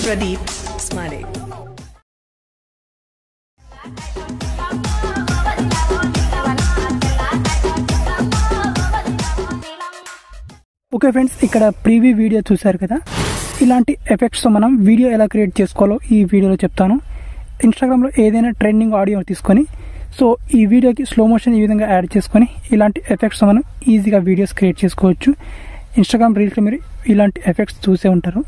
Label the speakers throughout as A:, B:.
A: Pradeep Smale.
B: Okay friends, ఇక్కడ preview video చూసారు కదా. ఇలాంటి ఎఫెక్ట్స్తో మనం వీడియో ఎలా క్రియేట్ చేసుకోవాలో ఈ వీడియోలో చెప్తాను. ఇన్స్టాగ్రామ్లో ఏదైనా ట్రెండింగ్ ఆడియో తీసుకొని సో ఈ వీడియోకి స్లో మోషన్ ఈ విధంగా యాడ్ చేసుకొని ఇలాంటి ఎఫెక్ట్స్తో మనం ఈజీగా వీడియోస్ క్రియేట్ చేసుకోవచ్చు. ఇన్స్టాగ్రామ్ రీల్స్లో మీరు ఇలాంటి ఎఫెక్ట్స్ చూసే ఉంటారు.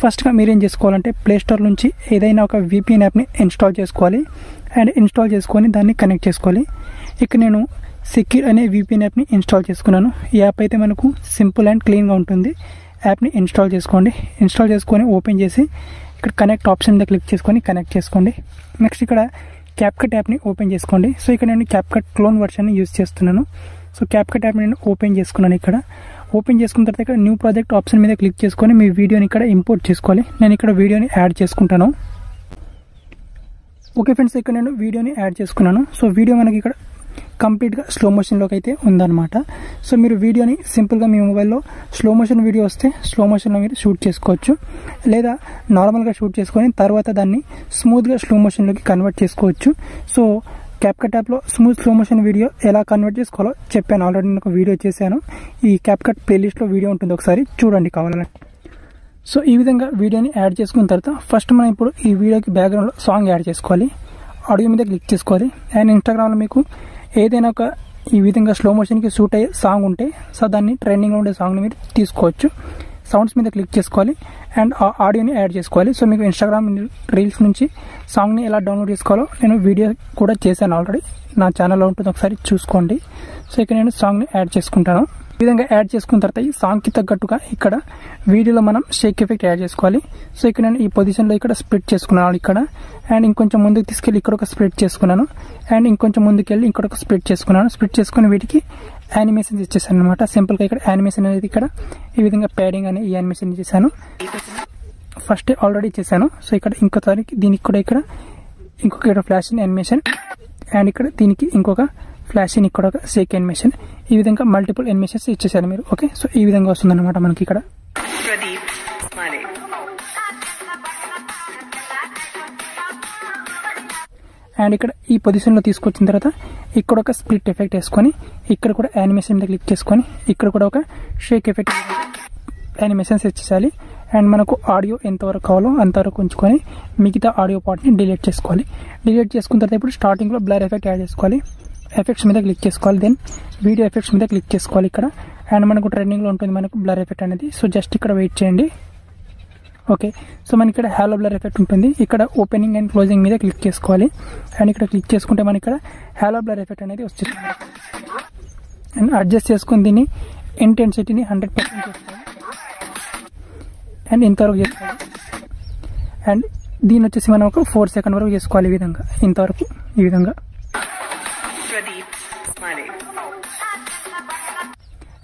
B: ఫస్ట్గా మీరేం చేసుకోవాలంటే ప్లేస్టోర్ నుంచి ఏదైనా ఒక VPN యాప్ని ఇన్స్టాల్ చేసుకోవాలి. అండ్ ఇన్స్టాల్ చేసుకొని దాన్ని కనెక్ట్ చేసుకోవాలి. ఇక్కడ నేను సెక్యూర్ అనే VPN యాప్ని ఇన్స్టాల్ చేసుకున్నాను. ఈ యాప్ అయితే మనకు సింపుల్ అండ్ క్లీన్గా ఉంటుంది. యాప్ని ఇన్స్టాల్ చేసుకోండి. ఇన్స్టాల్ చేసుకొని ఓపెన్ చేసి ఇక్కడ కనెక్ట్ ఆప్షన్ మీద క్లిక్ చేసుకొని కనెక్ట్ చేసుకోండి. నెక్స్ట్ ఇక్కడ క్యాప్కట్ యాప్ని ఓపెన్ చేసుకోండి. సో ఇక్కడ నేను క్యాప్కట్ క్లోన్ వర్షన్ని యూజ్ చేస్తున్నాను. సో క్యాప్కట్ యాప్ని నేను ఓపెన్ చేసుకున్నాను. ఇక్కడ ఓపెన్ చేసుకున్న తర్వాత ఇక్కడ న్యూ ప్రాజెక్ట్ ఆప్షన్ మీద క్లిక్ చేసుకొని మీ వీడియోని ఇక్కడ ఇంపోర్ట్ చేసుకోవాలి. నేను ఇక్కడ వీడియోని యాడ్ చేసుకుంటాను. ఓకే ఫ్రెండ్స్, ఇక్కడ నేను వీడియోని యాడ్ చేసుకున్నాను. సో వీడియో మనకి ఇక్కడ కంప్లీట్గా స్లో మోషన్లోకి అయితే ఉందన్నమాట. సో మీరు వీడియోని సింపుల్గా మీ మొబైల్లో స్లో మోషన్ వీడియో వస్తే స్లో మోషన్లో మీరు షూట్ చేసుకోవచ్చు, లేదా నార్మల్గా షూట్ చేసుకొని తర్వాత దాన్ని స్మూత్గా స్లో మోషన్లోకి కన్వర్ట్ చేసుకోవచ్చు. సో క్యాప్కట్ యాప్లో స్లో మోషన్ వీడియో ఎలా కన్వర్ట్ చేసుకోవాలో చెప్పాను. ఆల్రెడీ నేను ఒక వీడియో చేశాను. ఈ క్యాప్కట్ ప్లేలిస్ట్లో వీడియో ఉంటుంది, ఒకసారి చూడండి కావాలంటే. సో ఈ విధంగా వీడియోని యాడ్ చేసుకున్న తర్వాత ఫస్ట్ మనం ఇప్పుడు ఈ వీడియోకి బ్యాక్గ్రౌండ్లో సాంగ్ యాడ్ చేసుకోవాలి. ఆడియో మీద క్లిక్ చేసుకోవాలి. అండ్ ఇన్స్టాగ్రామ్లో మీకు ఏదైనా ఒక ఈ విధంగా స్లో మోషన్కి సూట్ అయ్యే సాంగ్ ఉంటే సో దాన్ని ట్రెండింగ్లో ఉండే సాంగ్ని మీరు తీసుకోవచ్చు. సౌండ్స్ మీద క్లిక్ చేసుకోవాలి అండ్ ఆ ఆడియోని యాడ్ చేసుకోవాలి. సో మీకు ఇన్స్టాగ్రామ్ రీల్స్ నుంచి సాంగ్ని ఎలా డౌన్లోడ్ చేసుకోవాలో నేను వీడియో కూడా చేశాను ఆల్రెడీ, నా ఛానల్లో ఉంటుంది, ఒకసారి చూసుకోండి. సో ఇక్కడ నేను సాంగ్ని యాడ్ చేసుకుంటాను. ఈ విధంగా యాడ్ చేసుకున్న తర్వాత ఈ సాంగ్కి తగ్గట్టుగా ఇక్కడ వీడియోలో మనం షేక్ ఎఫెక్ట్ యాడ్ చేసుకోవాలి. సో ఇక్కడ నేను ఈ పొజిషన్లో ఇక్కడ స్ప్లిట్ చేసుకున్నాను ఇక్కడ, అండ్ ఇంకొంచెం ముందుకు తీసుకెళ్ళి ఇక్కడ ఒక స్ప్లిట్ చేసుకున్నాను, అండ్ ఇంకొంచెం ముందుకెళ్ళి ఇక్కడ ఒక స్ప్లిట్ చేసుకున్నాను. స్ప్లిట్ చేసుకుని వీటికి యానిమేషన్స్ ఇచ్చేసాను అనమాట. సింపుల్గా ఇక్కడ యానిమేషన్ అనేది ఇక్కడ ఈ విధంగా ప్యాడింగ్ అనే ఈ యానిమేషన్ ఇచ్చేసాను. ఫస్ట్ ఆల్రెడీ ఇచ్చేసాను. సో ఇక్కడ ఇంకోసారి దీనికి కూడా ఇక్కడ ఇంకొక ఫ్లాష్ యానిమేషన్, అండ్ ఇక్కడ దీనికి ఇంకొక ఫ్లాష్ ఇక్కడ ఒక షేక్ యానిమేషన్, ఈ విధంగా మల్టిపుల్ యానిమేషన్స్ ఇచ్చేసారు మీరు. ఓకే, సో ఈ విధంగా వస్తుంది అనమాట మనకి ఇక్కడ. అండ్ ఇక్కడ ఈ పొజిషన్లో తీసుకొచ్చిన తర్వాత ఇక్కడ ఒక స్ప్లిట్ ఎఫెక్ట్ వేసుకొని ఇక్కడ కూడా యానిమేషన్ మీద క్లిక్ చేసుకొని ఇక్కడ కూడా ఒక షేక్ ఎఫెక్ట్ యానిమేషన్స్ ఇచ్చేసాలి. అండ్ మనకు ఆడియో ఎంతవరకు కావాలో అంతవరకు ఉంచుకొని మిగతా ఆడియో పార్ట్ని డిలీట్ చేసుకోవాలి. డిలీట్ చేసుకున్న తర్వాత ఇప్పుడు స్టార్టింగ్లో బ్లర్ ఎఫెక్ట్ యాడ్ చేసుకోవాలి. ఎఫెక్ట్స్ మీద క్లిక్ చేసుకోవాలి. దెన్ వీడియో ఎఫెక్ట్స్ మీద క్లిక్ చేసుకోవాలి ఇక్కడ. అండ్ మనకు ట్రెండింగ్లో ఉంటుంది మనకు బ్లర్ ఎఫెక్ట్ అనేది. సో జస్ట్ ఇక్కడ వెయిట్ చేయండి. ఓకే, సో మనకి ఇక్కడ హాలో బ్లర్ ఎఫెక్ట్ ఉంటుంది. ఇక్కడ ఓపెనింగ్ అండ్ క్లోజింగ్ మీద క్లిక్ చేసుకోవాలి. అండ్ ఇక్కడ క్లిక్ చేసుకుంటే మనకి ఇక్కడ హాలో బ్లర్ ఎఫెక్ట్ అనేది వస్తుంది. అండ్ అడ్జస్ట్ చేసుకుని దీన్ని ఇంటెన్సిటీని 100% చేసుకోవాలి. అండ్ ఇంతవరకు చేసుకోవాలి. అండ్ దీని వచ్చేసి మనం ఒక 4 సెకండ్ వరకు చేసుకోవాలి. ఈ విధంగా ఇంతవరకు ఈ విధంగా.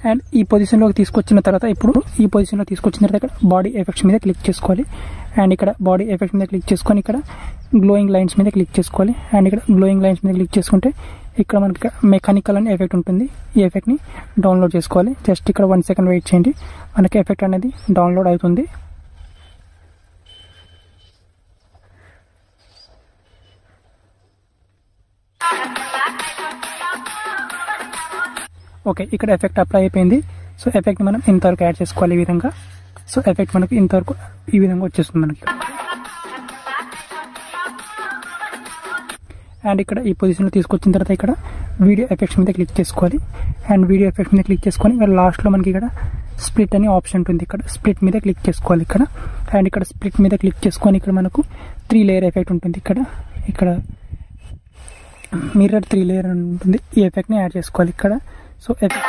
B: అండ్ ఈ పొజిషన్లోకి తీసుకొచ్చిన తర్వాత ఇప్పుడు ఈ పొజిషన్లో తీసుకొచ్చిన తర్వాత ఇక్కడ బాడీ ఎఫెక్ట్స్ మీద క్లిక్ చేసుకోవాలి. అండ్ ఇక్కడ బాడీ ఎఫెక్ట్స్ మీద క్లిక్ చేసుకొని ఇక్కడ గ్లోయింగ్ లైన్స్ మీద క్లిక్ చేసుకోవాలి. అండ్ ఇక్కడ గ్లోయింగ్ లైన్స్ మీద క్లిక్ చేసుకుంటే ఇక్కడ మనకి మెకానికల్ అనే ఎఫెక్ట్ ఉంటుంది. ఈ ఎఫెక్ట్ని డౌన్లోడ్ చేసుకోవాలి. జస్ట్ ఇక్కడ 1 సెకండ్ వెయిట్ చేయండి, మనకి ఎఫెక్ట్ అనేది డౌన్లోడ్ అవుతుంది. ఓకే, ఇక్కడ ఎఫెక్ట్ అప్లై అయిపోయింది. సో ఎఫెక్ట్ మనం ఇంతవరకు యాడ్ చేసుకోవాలి ఈ విధంగా. సో ఎఫెక్ట్ మనకి ఇంతవరకు ఈ విధంగా వచ్చేస్తుంది మనకి. అండ్ ఇక్కడ ఈ పొజిషన్లో తీసుకొచ్చిన తర్వాత ఇక్కడ వీడియో ఎఫెక్ట్స్ మీద క్లిక్ చేసుకోవాలి. అండ్ వీడియో ఎఫెక్ట్స్ మీద క్లిక్ చేసుకొని ఇక్కడ లాస్ట్లో మనకి ఇక్కడ స్ప్లిట్ అనే ఆప్షన్ ఉంటుంది. ఇక్కడ స్ప్లిట్ మీద క్లిక్ చేసుకోవాలి ఇక్కడ. అండ్ ఇక్కడ స్ప్లిట్ మీద క్లిక్ చేసుకొని ఇక్కడ మనకు 3 లేయర్ ఎఫెక్ట్ ఉంటుంది. ఇక్కడ మిర్రర్ 3 లేయర్ ఉంటుంది. ఈ ఎఫెక్ట్ని యాడ్ చేసుకోవాలి ఇక్కడ. సో ఎఫెక్ట్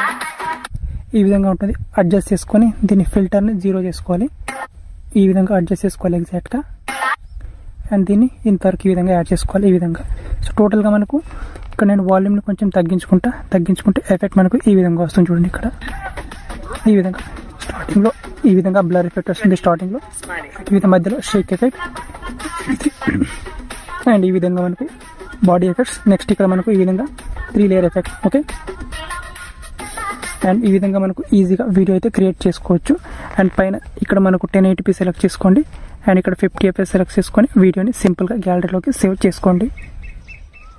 B: ఈ విధంగా ఉంటుంది. అడ్జస్ట్ చేసుకొని దీని ఫిల్టర్ని 0 చేసుకోవాలి. ఈ విధంగా అడ్జస్ట్ చేసుకోవాలి ఎగ్జాక్ట్గా. అండ్ దీన్ని ఇంతవరకు ఈ విధంగా యాడ్ చేసుకోవాలి ఈ విధంగా. సో టోటల్గా మనకు ఇక్కడ నేను వాల్యూమ్ని కొంచెం తగ్గించుకుంటే ఎఫెక్ట్ మనకు ఈ విధంగా వస్తుంది చూడండి. ఇక్కడ ఈ విధంగా స్టార్టింగ్లో ఈ విధంగా బ్లర్ ఎఫెక్ట్ వస్తుంది. స్టార్టింగ్లో వీటి మధ్యలో షేక్ ఎఫెక్ట్ అండ్ ఈ విధంగా మనకు బాడీ ఎఫెక్ట్స్. నెక్స్ట్ ఇక్కడ మనకు ఈ విధంగా 3 లేయర్ ఎఫెక్ట్. ఓకే, అండ్ ఈ విధంగా మనకు ఈజీగా వీడియో అయితే క్రియేట్ చేసుకోవచ్చు. అండ్ పైన ఇక్కడ మనకు 1080p సెలెక్ట్ చేసుకోండి. అండ్ ఇక్కడ 50 fps సెలెక్ట్ చేసుకొని వీడియోని సింపుల్గా గ్యాలరీలోకి సేవ్ చేసుకోండి.